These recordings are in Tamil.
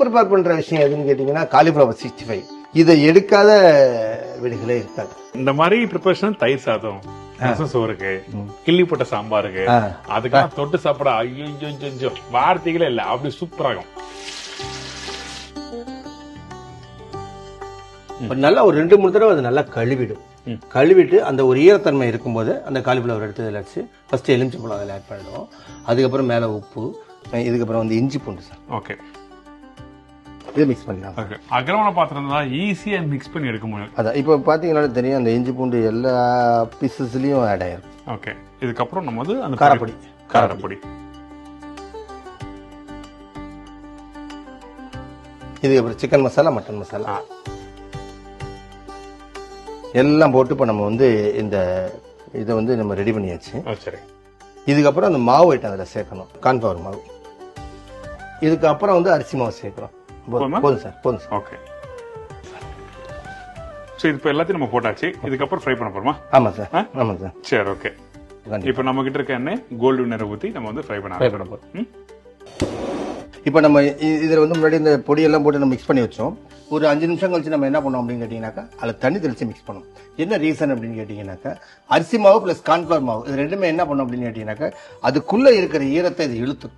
ப்ரிப்பேர் பண்ற விஷயம் எதுன்னு கேட்டீங்கன்னா காலிஃப்ளவர் 65. இதை எடுக்காத வீடுகளே இருக்காது. இந்த மாதிரி ப்ரிப்பரேஷன் தயிர் சாதம், ரசம் சோறுக்கு, கிள்ளி போட்ட சாம்பாருக்கு, அதுக்கெல்லாம் தொட்டு சாப்பிட ஐயோ வார்த்தைகளே இல்ல, அப்படி சூப்பரா இருக்கும். நல்லா ஒரு 2-3 தடவை அது நல்லா கழுவிட்டு அந்த ஒரு ஈரத்தன்மை இருக்கும்போது அந்த காலிஃப்ளவர் எடுத்து இதில் வச்சு ஃபர்ஸ்ட் எலுமிச்சம்பழம் அதில் ஆட் பண்ணிடுவோம். அதுக்கப்புறம் மேலே உப்பு, இதுக்கப்புறம் வந்து இஞ்சி பூண்டு சார். ஓகே, இதை மிக்ஸ் பண்ணலாம். அகலமான பாத்திரம் தான் ஈஸியா மிக்ஸ் பண்ணி எடுக்க முடியும். அதான் இப்போ பார்த்தீங்கன்னா தெரியும், அந்த இஞ்சி பூண்டு எல்லா பீசஸ்லயும் ஆட் ஆயிரும். ஓகே, இதுக்கப்புறம் நம்ம வந்து அந்த காரப்பொடி இதுக்கப்புறம் சிக்கன் மசாலா, மட்டன் மசாலா எல்லாம் போட்டு இப்போ நம்ம வந்து இந்த இதை வந்து நம்ம ரெடி பண்ணியாச்சு. சரி, இதுக்கப்புறம் அந்த மாவு ஐட்டம் அதில் சேர்க்கணும். கார்ன்ஃப்ளவர் மாவு. இதுக்கப்புறம் வந்து அரிசி மாவு சேர்க்கிறோம். போதும் சார். ஓகே, சோ இப்போ எல்லாத்தையும் நம்ம போட்டாச்சு. இதுக்கப்புறம் ஃப்ரை பண்ண போறோமா? ஆமா சார். சரி, ஓகே. இப்போ நம்ம கிட்ட இருக்க எண்ணெய் கோல்டு வினர் ஊத்தி நம்ம வந்து ஃப்ரை பண்ண போறோம். இப்போ நம்ம இதில் வந்து முன்னாடி இந்த பொடியெல்லாம் போட்டு நம்ம மிக்ஸ் பண்ணி வச்சோம். ஒரு 5 நிமிஷம் கழிச்சு நம்ம என்ன பண்ணோம் அப்படின்னு கேட்டீங்கன்னாக்கா அதில் தண்ணி தெளிச்சு மிக்ஸ் பண்ணோம். என்ன ரீசன் அப்படின்னு கேட்டீங்கன்னாக்கா அரிசி மாவு பிளஸ் கார்ன்ஃப்ளவர் மாவு இது ரெண்டுமே என்ன பண்ணோம் அப்படின்னு கேட்டீங்கன்னாக்கா அதுக்குள்ள இருக்கிற ஈரத்தை இது இழுத்தும்.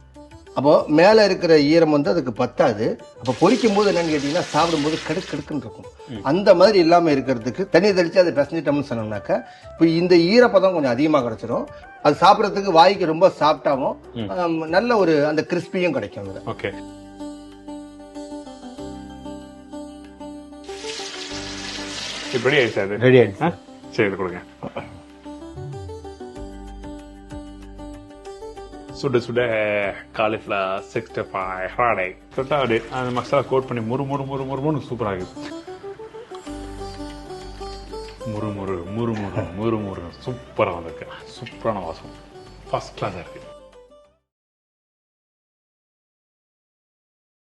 அப்போ மேலே இருக்கிற ஈரம் வந்து அதுக்கு பத்தாது. அப்போ பொரிக்கும் போது என்னன்னு கேட்டீங்கன்னா சாப்பிடும்போது கடுக்குன்னு இருக்கும். அந்த மாதிரி இல்லாமல் இருக்கிறதுக்கு தண்ணி தெளிச்சு அதை பிசைஞ்சிட்டோம்னு சொன்னோம்னாக்கா இப்போ இந்த ஈரப்பதம் கொஞ்சம் அதிகமாக கிடைச்சிடும். அது சாப்பிட்றதுக்கு வாய்க்கு ரொம்ப சாப்பிட்டாவும் நல்ல ஒரு அந்த கிறிஸ்பியும் கிடைக்கும். ஓகே, ரெடி ஆயிடுச்சு. ரெடி ஆயிடுச்சு. சரி, கொடுங்க. சுட காலிஃப்ளவர் 65 ஃப்ரைடே தொட்டா அப்படியே அந்த மசாலா கோட் பண்ணி முறு சூப்பராக இருக்குது. முறு சூப்பராக வந்திருக்கு. சூப்பரான வாசம், ஃபர்ஸ்ட் கிளாஸாக இருக்கு.